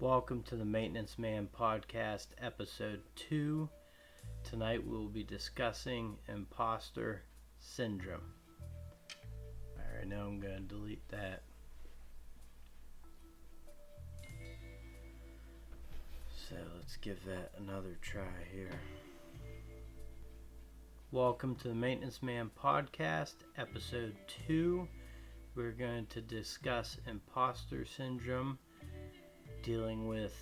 Welcome to the Maintenance Man Podcast, Episode 2. Tonight we will be discussing imposter syndrome. Alright, now I'm going to delete that. So let's give that another try here. Welcome to the Maintenance Man Podcast, Episode 2. We're going to discuss imposter syndrome, dealing with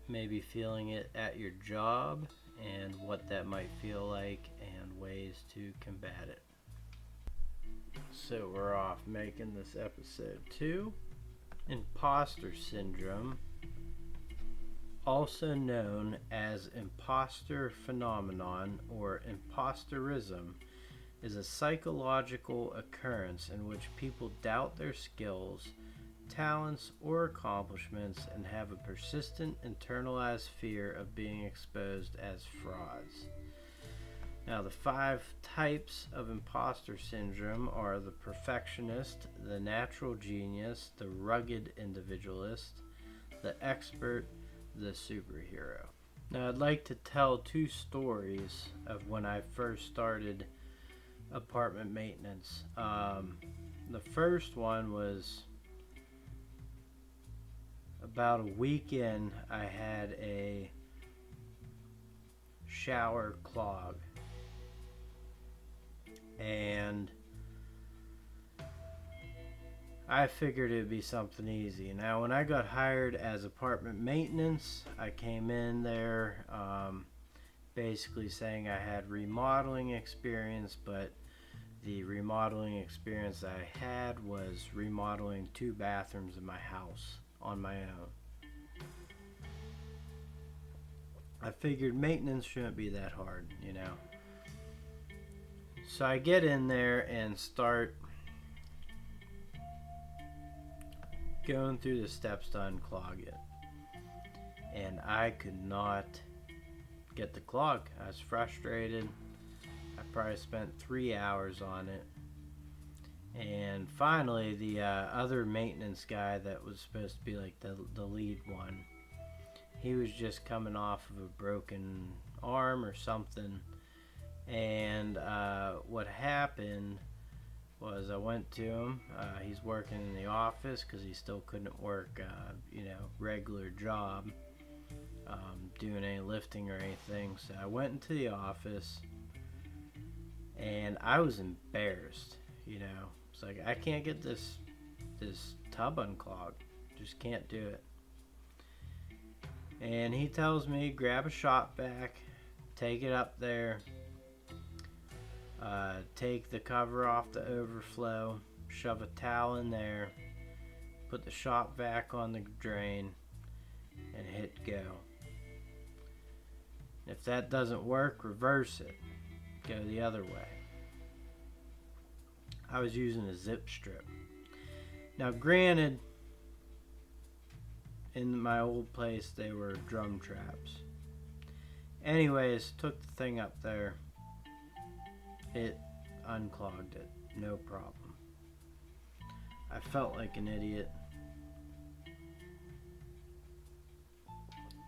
maybe feeling it at your job and what that might feel like and ways to combat it. So we're off making this episode 2. Imposter syndrome, also known as imposter phenomenon or imposterism, is a psychological occurrence in which people doubt their skills, talents, or accomplishments and have a persistent internalized fear of being exposed as frauds. Now, the 5 types of imposter syndrome are the perfectionist, the natural genius, the rugged individualist, the expert, the superhero. Now, I'd like to tell 2 stories of when I first started apartment maintenance. The first one was about a week in. I had a shower clog, and I figured it would be something easy. Now, when I got hired as apartment maintenance, I came in there basically saying I had remodeling experience, but the remodeling experience I had was remodeling 2 bathrooms in my house on my own. I figured maintenance shouldn't be that hard, So I get in there and start going through the steps to unclog it. And I could not get the clog. I was frustrated. I probably spent 3 hours on it. And finally, the other maintenance guy that was supposed to be like the lead one, he was just coming off of a broken arm or something. And what happened was I went to him. He's working in the office because he still couldn't work, regular job, doing any lifting or anything. So I went into the office, and I was embarrassed, It's like, I can't get this tub unclogged. Just can't do it. And he tells me, grab a shop vac, take it up there, take the cover off the overflow, shove a towel in there, put the shop vac on the drain, and hit go. If that doesn't work, reverse it. Go the other way. I was using a zip strip. Now, granted, in my old place, they were drum traps. Anyways, took the thing up there. It unclogged it. No problem. I felt like an idiot.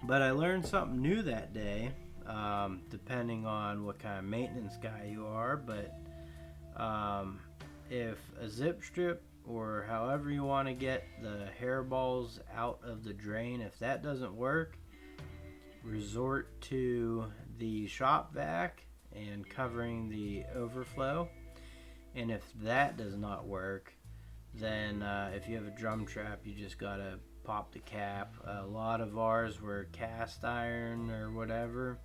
But I learned something new that day, depending on what kind of maintenance guy you are. But if a zip strip, or however you want to get the hairballs out of the drain, if that doesn't work, resort to the shop vac and covering the overflow. And if that does not work, then if you have a drum trap, you just gotta pop the cap. A lot of ours were cast iron or whatever,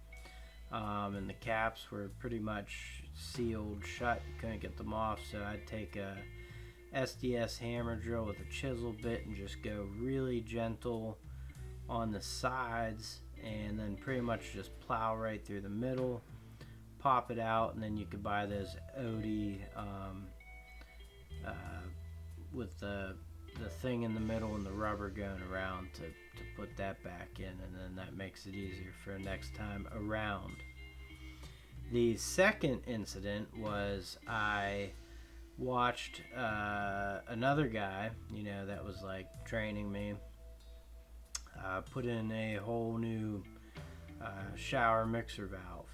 and the caps were pretty much sealed shut. You couldn't get them off, so I'd take a SDS hammer drill with a chisel bit and just go really gentle on the sides, and then pretty much just plow right through the middle, pop it out. And then you could buy those Odie with the thing in the middle and the rubber going around to put that back in, and then that makes it easier for next time around. The second incident was I watched another guy, that was like training me put in a whole new shower mixer valve.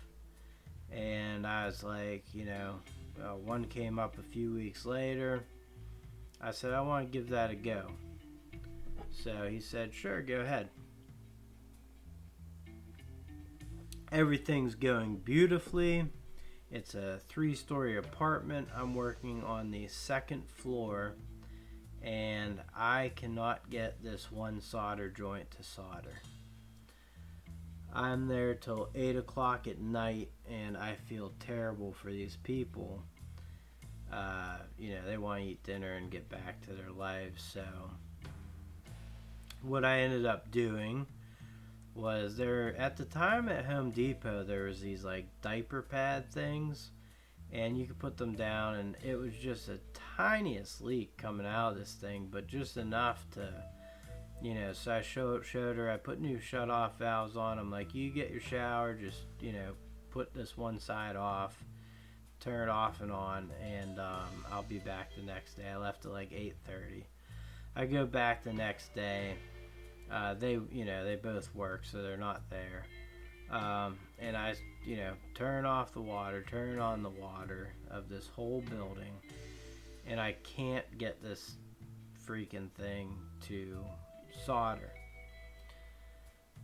And I was like, one came up a few weeks later. I said, I want to give that a go. So he said, sure, go ahead. Everything's going beautifully. It's a 3-story apartment. I'm working on the 2nd floor, and I cannot get this one solder joint to solder. I'm there till 8 o'clock at night, and I feel terrible for these people. They want to eat dinner and get back to their lives. So what I ended up doing was, there at the time at Home Depot, there was these like diaper pad things, and you could put them down, and it was just a tiniest leak coming out of this thing, but just enough to, so I showed her, I put new shut off valves on. I'm like, you get your shower, just put this one side off, turn it off and on, and I'll be back the next day. I left at like 8:30. I go back the next day. They both work, so they're not there. And I, turn off the water, turn on the water of this whole building, and I can't get this freaking thing to solder.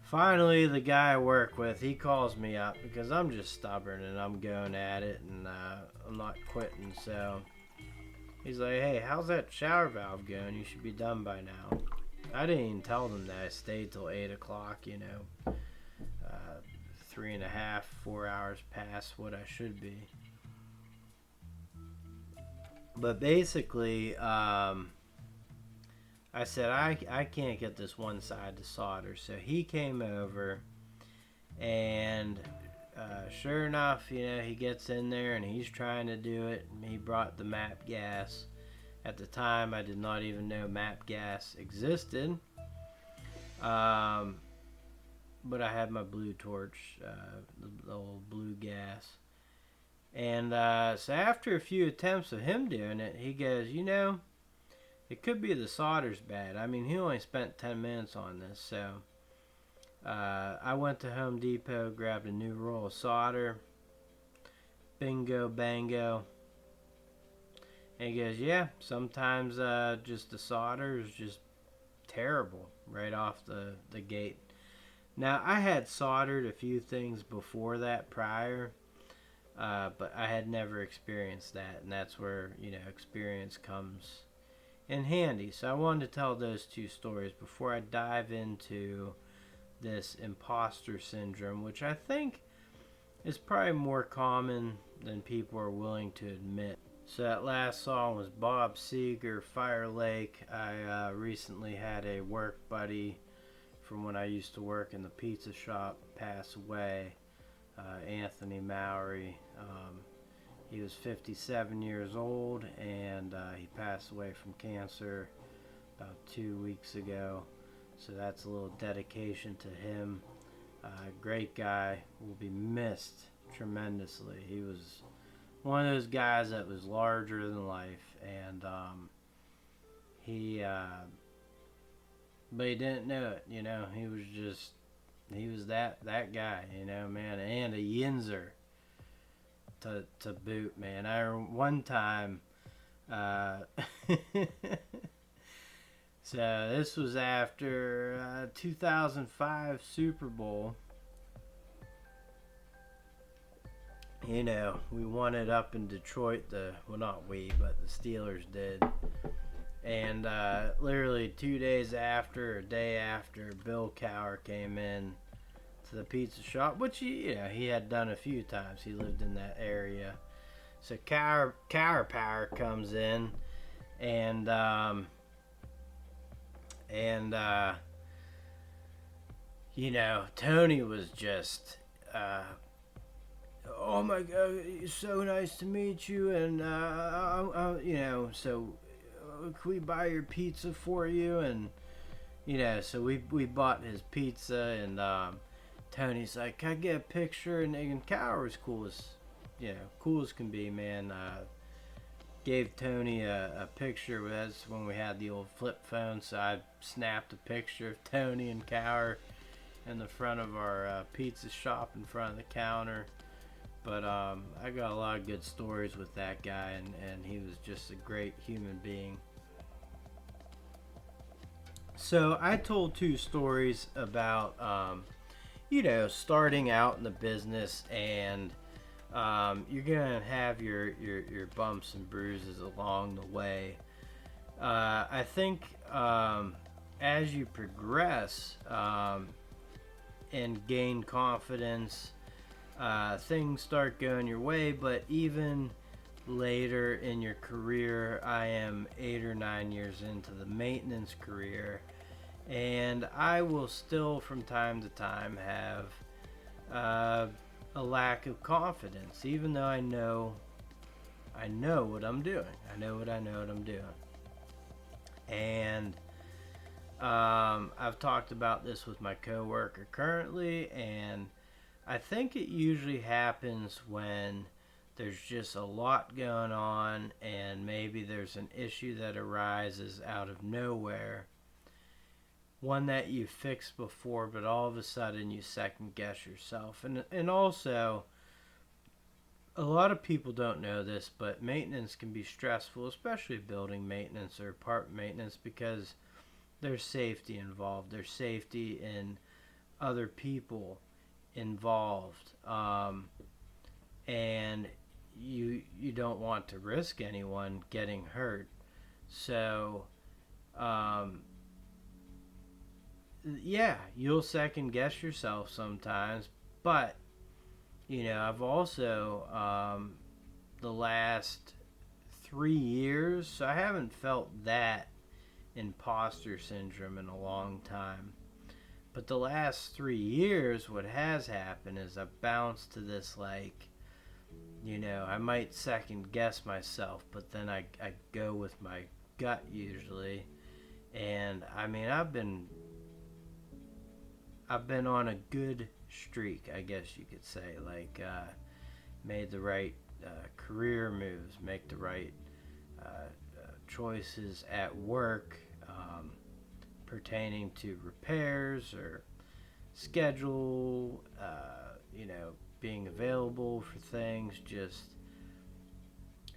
Finally, the guy I work with, he calls me up because I'm just stubborn and I'm going at it, and I'm not quitting. So he's like, hey, how's that shower valve going? You should be done by now. I didn't even tell them that I stayed till 8 o'clock, 3.5, 4 hours past what I should be. But basically, I said, I can't get this one side to solder. So he came over, and sure enough, he gets in there and he's trying to do it. And he brought the MAP gas. At the time, I did not even know MAP gas existed. But I had my blue torch, the old blue gas. And so after a few attempts of him doing it, he goes, it could be the solder's bad. I mean, he only spent 10 minutes on this. So I went to Home Depot, grabbed a new roll of solder. Bingo, bango. And he goes, yeah, sometimes just the solder is just terrible right off the gate. Now, I had soldered a few things before that prior, but I had never experienced that, and that's where, experience comes in handy. So I wanted to tell those two stories before I dive into this imposter syndrome, which I think is probably more common than people are willing to admit. So that last song was Bob Seger, Fire Lake. I recently had a work buddy from when I used to work in the pizza shop pass away, Anthony Mowry. He was 57 years old, and he passed away from cancer about 2 weeks ago. So that's a little dedication to him. Great guy, will be missed tremendously. He was one of those guys that was larger than life, and but he didn't know it, he was that guy, man, and a yinzer to boot, man. I remember one time, so this was after 2005 Super Bowl. We won it up in Detroit. Not we, but the Steelers did. And literally 2 days after, or a day after, Bill Cowher came in to the pizza shop, which he had done a few times. He lived in that area. So Cowher Power comes in, and Tony was just. Oh my God, it's so nice to meet you, and so can we buy your pizza for you? And so we bought his pizza, and Tony's like, can I get a picture? And Cowher was cool as can be, man. gave Tony a picture. That's when we had the old flip phone, so I snapped a picture of Tony and Cower in the front of our pizza shop in front of the counter. But I got a lot of good stories with that guy, and he was just a great human being. So I told 2 stories about, starting out in the business, and you're going to have your bumps and bruises along the way. I think as you progress and gain confidence, things start going your way, but even later in your career, I am 8 or 9 years into the maintenance career, and I will still from time to time have a lack of confidence, even though I know what I'm doing. I know what I'm doing. And I've talked about this with my coworker currently, and I think it usually happens when there's just a lot going on, and maybe there's an issue that arises out of nowhere, one that you fixed before, but all of a sudden you second guess yourself. And also, a lot of people don't know this, but maintenance can be stressful, especially building maintenance or apartment maintenance, because there's safety involved. There's safety in other people involved, and you don't want to risk anyone getting hurt. So yeah, you'll second guess yourself sometimes, but I've also the last 3 years, so I haven't felt that imposter syndrome in a long time. But the last 3 years, what has happened is I've bounced to this, I might second guess myself, but then I go with my gut usually. And I mean, I've been on a good streak, I guess you could say. Made the right career moves, make the right choices at work, pertaining to repairs or schedule, being available for things. Just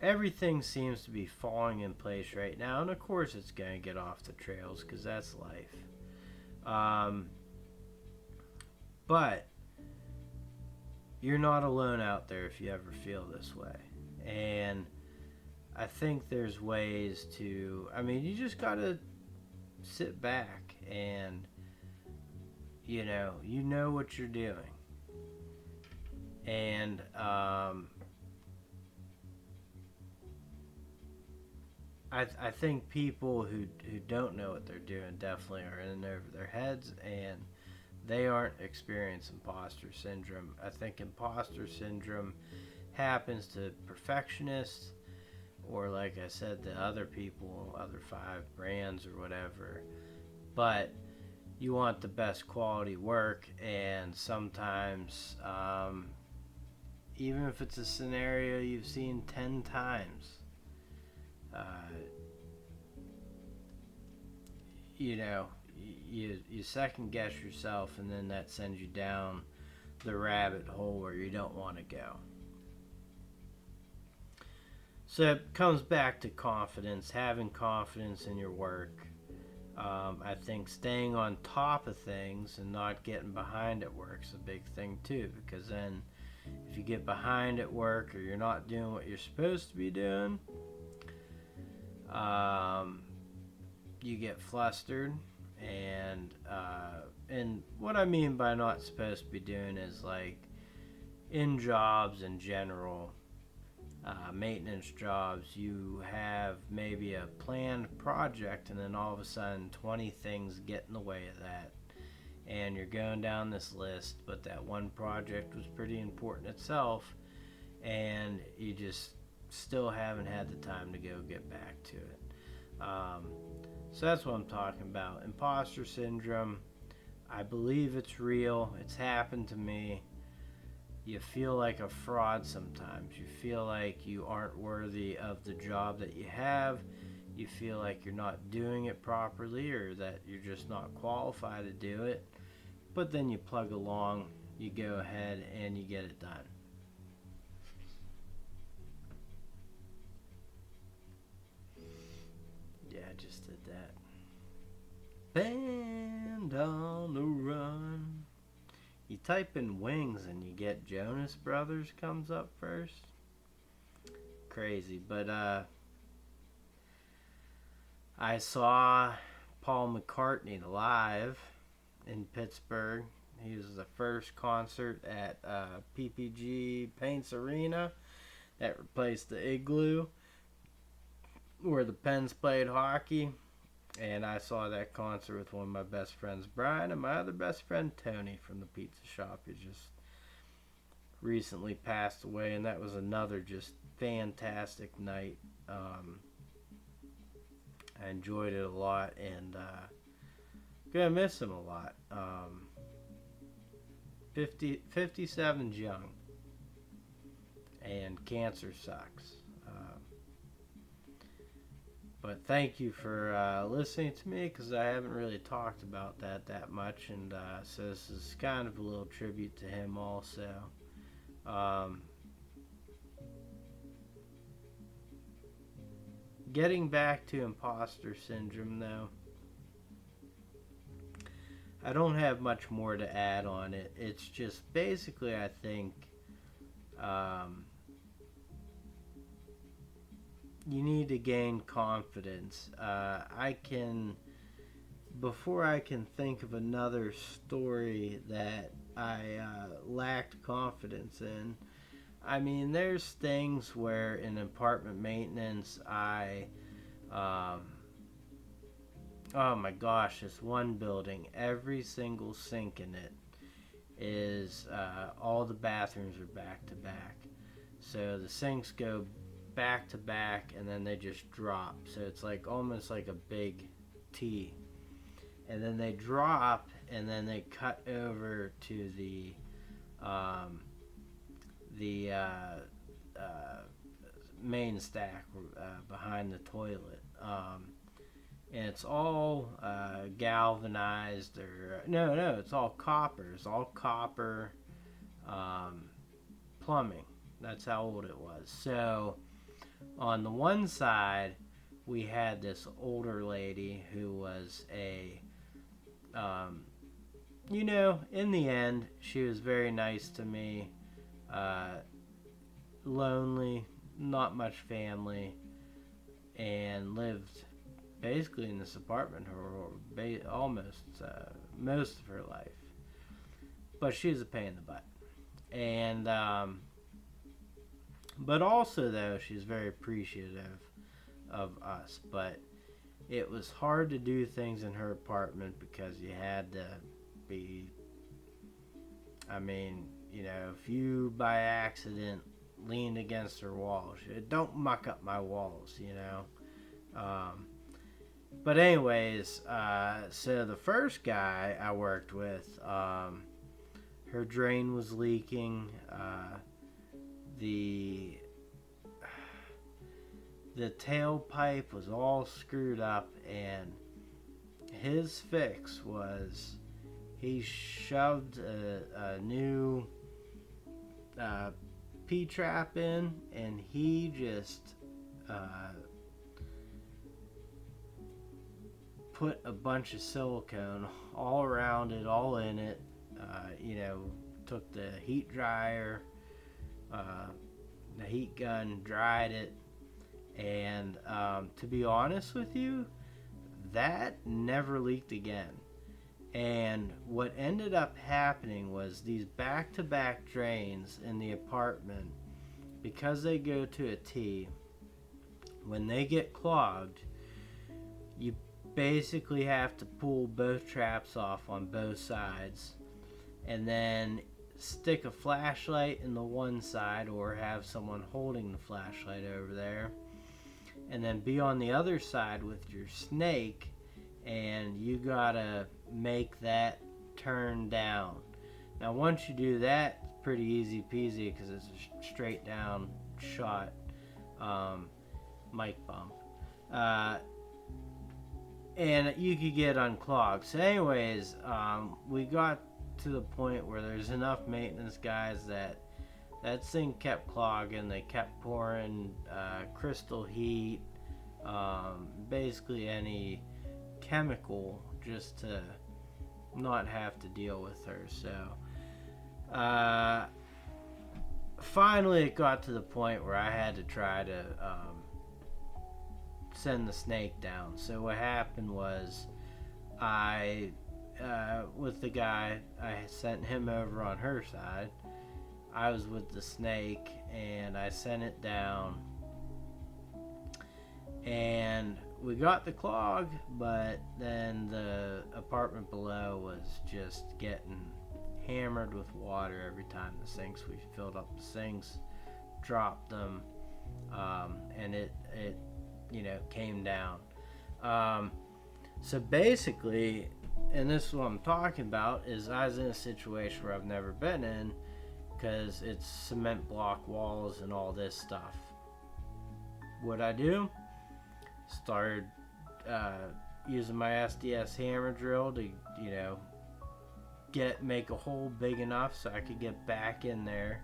everything seems to be falling in place right now, and of course it's going to get off the trails because that's life. But you're not alone out there if you ever feel this way. And I think there's ways to, you just got to sit back and, you know what you're doing. And, I think people who don't know what they're doing definitely are in over their heads, and they aren't experiencing imposter syndrome. I think imposter syndrome happens to perfectionists, or like I said, the other people, other 5 brands or whatever. But you want the best quality work, and sometimes, even if it's a scenario you've seen 10 times, you second guess yourself, and then that sends you down the rabbit hole where you don't want to go. So it comes back to confidence, having confidence in your work. I think staying on top of things and not getting behind at work is a big thing too, because then if you get behind at work or you're not doing what you're supposed to be doing, you get flustered. And what I mean by not supposed to be doing is, like, in jobs in general, maintenance jobs, you have maybe a planned project, and then all of a sudden 20 things get in the way of that, and you're going down this list, but that one project was pretty important itself, and you just still haven't had the time to go get back to it. So that's what I'm talking about. Imposter syndrome, I believe it's real. It's happened to me. You feel like a fraud sometimes. You feel like you aren't worthy of the job that you have. You feel like you're not doing it properly, or that you're just not qualified to do it. But then you plug along, you go ahead, and you get it done. Yeah, I just did that. Band on the run. You type in Wings and you get Jonas Brothers comes up first. Crazy. But I saw Paul McCartney live in Pittsburgh. He was the first concert at PPG Paints Arena that replaced the Igloo where the Pens played hockey. And I saw that concert with one of my best friends, Brian, and my other best friend, Tony, from the pizza shop. He just recently passed away, and that was another just fantastic night. I enjoyed it a lot, and gonna miss him a lot. 57's young, and cancer sucks. But thank you for listening to me, because I haven't really talked about that much, and so this is kind of a little tribute to him also. Getting back to imposter syndrome, though, I don't have much more to add on it. It's just basically, I think, you need to gain confidence. Before I can think of another story that I lacked confidence in. I mean, there's things where in apartment maintenance, oh my gosh, this one building, every single sink in it is, all the bathrooms are back to back. So the sinks go back to back, and then they just drop, so it's like almost like a big T, and then they drop, and then they cut over to the main stack behind the toilet, and it's all galvanized, or no, it's all copper. It's all copper plumbing. That's how old it was. So on the one side, we had this older lady who was in the end, she was very nice to me. Lonely, not much family, and lived basically in this apartment almost most of her life. But she was a pain in the butt. And but also, though, she's very appreciative of us. But it was hard to do things in her apartment because you had to be, if you by accident leaned against her wall, don't muck up my walls, But anyways, so the first guy I worked with, her drain was leaking. The tailpipe was all screwed up, and his fix was he shoved a new P-trap in, and he just put a bunch of silicone all around it, all in it. Took the heat dryer, the heat gun, dried it, and to be honest with you, that never leaked again. And what ended up happening was these back-to-back drains in the apartment, because they go to a T, when they get clogged, you basically have to pull both traps off on both sides, and then stick a flashlight in the one side, or have someone holding the flashlight over there, and then be on the other side with your snake, and you gotta make that turn down. Now once you do that, it's pretty easy peasy because it's a straight down shot mic bump. And you could get unclogged. So anyways, we got to the point where there's enough maintenance guys that thing kept clogging. They kept pouring crystal heat, basically any chemical, just to not have to deal with her. So finally it got to the point where I had to try to send the snake down. So what happened was I with the guy, I sent him over on her side. I was with the snake and I sent it down, and we got the clog, but then the apartment below was just getting hammered with water every time the sinks, we filled up the sinks, dropped them, and it came down. So basically, and this is what I'm talking about, is I was in a situation where I've never been in, because it's cement block walls and all this stuff. What I do? Started using my SDS hammer drill to, make a hole big enough so I could get back in there.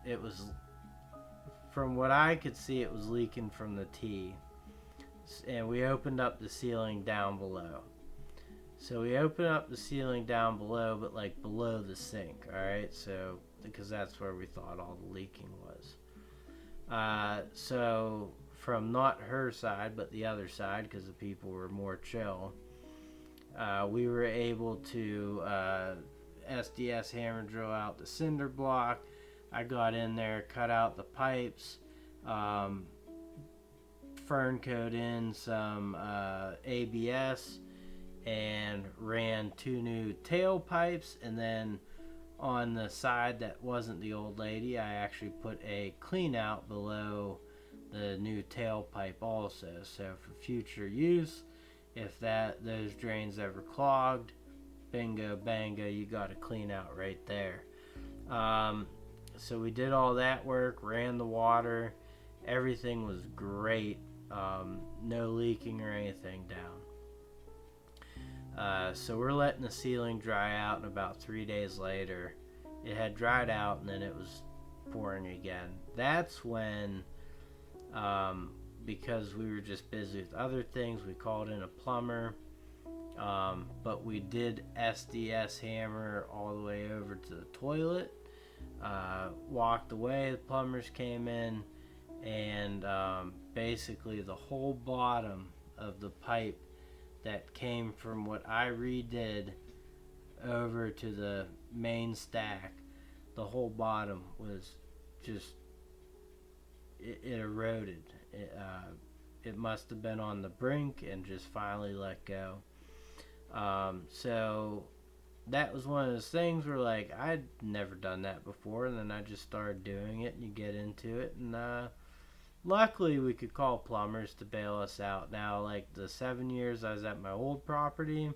It was, from what I could see, it was leaking from the T. And we opened up the ceiling down below. So we opened up the ceiling down below, but like below the sink, alright? So, because that's where we thought all the leaking was. So, from not her side, but the other side, because the people were more chill, we were able to SDS hammer drill out the cinder block. I got in there, cut out the pipes, fern coat in some ABS, and ran 2 new tailpipes, and then on the side that wasn't the old lady, I actually put a clean out below the new tailpipe also. So for future use, if those drains ever clogged, bingo bango, you got a clean out right there. So we did all that work, ran the water, everything was great, no leaking or anything down. So we're letting the ceiling dry out, and about 3 days later it had dried out, and then it was pouring again. That's when, because we were just busy with other things, we called in a plumber, but we did SDS hammer all the way over to the toilet, walked away, the plumbers came in, and basically the whole bottom of the pipe that came from what I redid over to the main stack, the whole bottom was just, it eroded. It must have been on the brink and just finally let go. So that was one of those things where, like, I'd never done that before, and then I just started doing it, and you get into it, and luckily we could call plumbers to bail us out. Now, like the 7 years I was at my old property,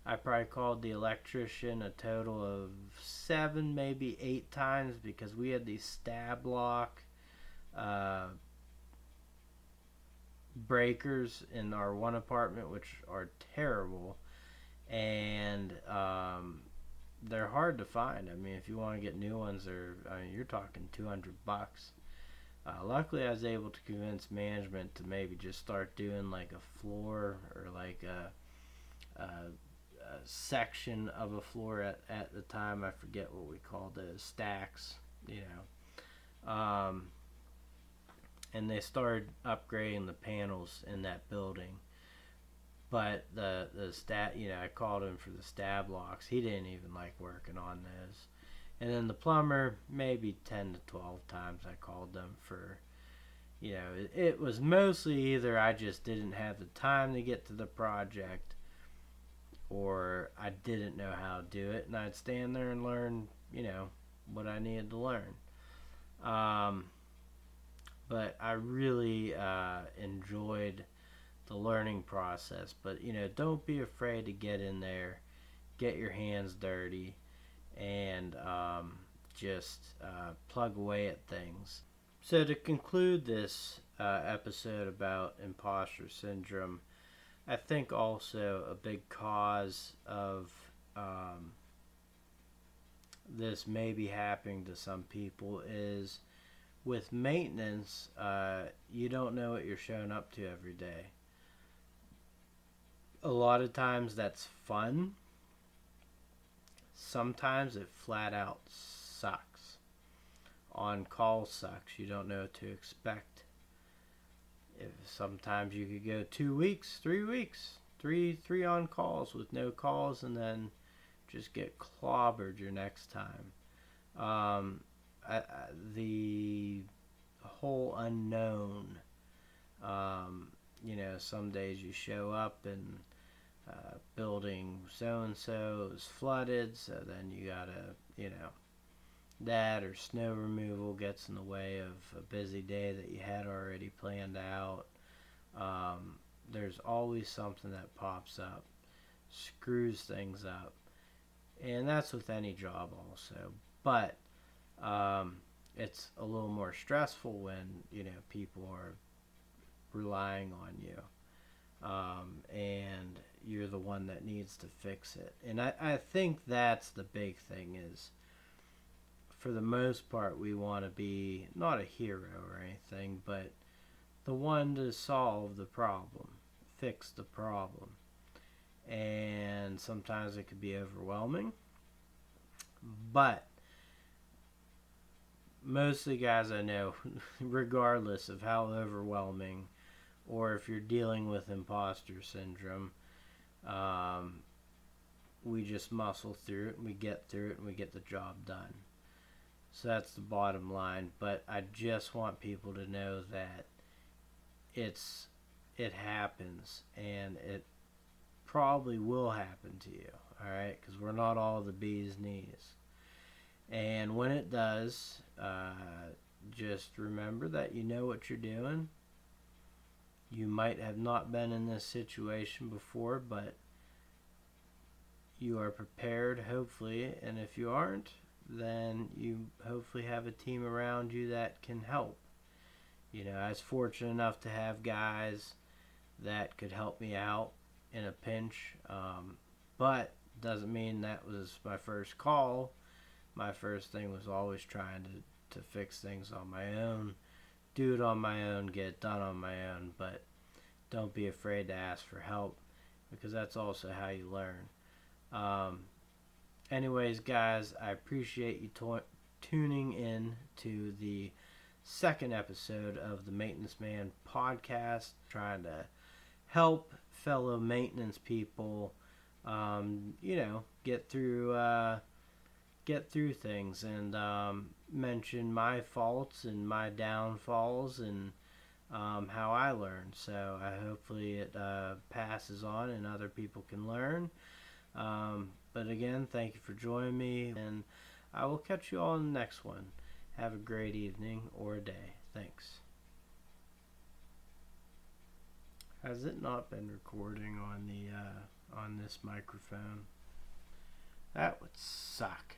I probably called the electrician a total of 7, maybe 8 times, because we had these stab lock breakers in our one apartment, which are terrible, and they're hard to find. I mean, if you want to get new ones, you're talking $200. Luckily, I was able to convince management to maybe just start doing like a floor, or like a section of a floor at the time. I forget what we called those, stacks, and they started upgrading the panels in that building. But the I called him for the stab locks. He didn't even like working on those. And then the plumber, maybe 10 to 12 times I called them for, it was mostly either I just didn't have the time to get to the project, or I didn't know how to do it, and I'd stand there and learn, what I needed to learn. But I really enjoyed the learning process. But, don't be afraid to get in there, get your hands dirty, and just plug away at things. So to conclude this episode about imposter syndrome, I think also a big cause of this may be happening to some people is with maintenance, you don't know what you're showing up to every day. A lot of times that's fun. Sometimes it flat out sucks. On call sucks. You don't know what to expect. If sometimes you could go 2 weeks, 3 weeks, three on calls with no calls, and then just get clobbered your next time. The whole unknown. Some days you show up and building so and so is flooded, so then you gotta, that or snow removal gets in the way of a busy day that you had already planned out. There's always something that pops up, screws things up, and that's with any job also. But it's a little more stressful when people are relying on you, and you're the one that needs to fix it. And I think that's the big thing is, for the most part, we want to be not a hero or anything, but the one to solve the problem, fix the problem. And sometimes it could be overwhelming, but most of the guys I know, regardless of how overwhelming, or if you're dealing with imposter syndrome, we just muscle through it, and we get through it, and we get the job done. So that's the bottom line. But I just want people to know that it happens, and it probably will happen to you, all right? Because we're not all the bee's knees. And when it does, just remember that you know what you're doing. You might have not been in this situation before, but you are prepared, hopefully. And if you aren't, then you hopefully have a team around you that can help. I was fortunate enough to have guys that could help me out in a pinch, but doesn't mean that was my first call. My first thing was always trying to fix things on my own, do it on my own, get it done on my own, but don't be afraid to ask for help, because that's also how you learn. Anyways, guys, I appreciate you tuning in to the second episode of the Maintenance Man podcast, trying to help fellow maintenance people, get through things, and mention my faults and my downfalls, and how I learned. So hopefully it passes on and other people can learn. But again, thank you for joining me, and I will catch you all in the next one. Have a great evening or day. Thanks. Has it not been recording on the on this microphone? That would suck.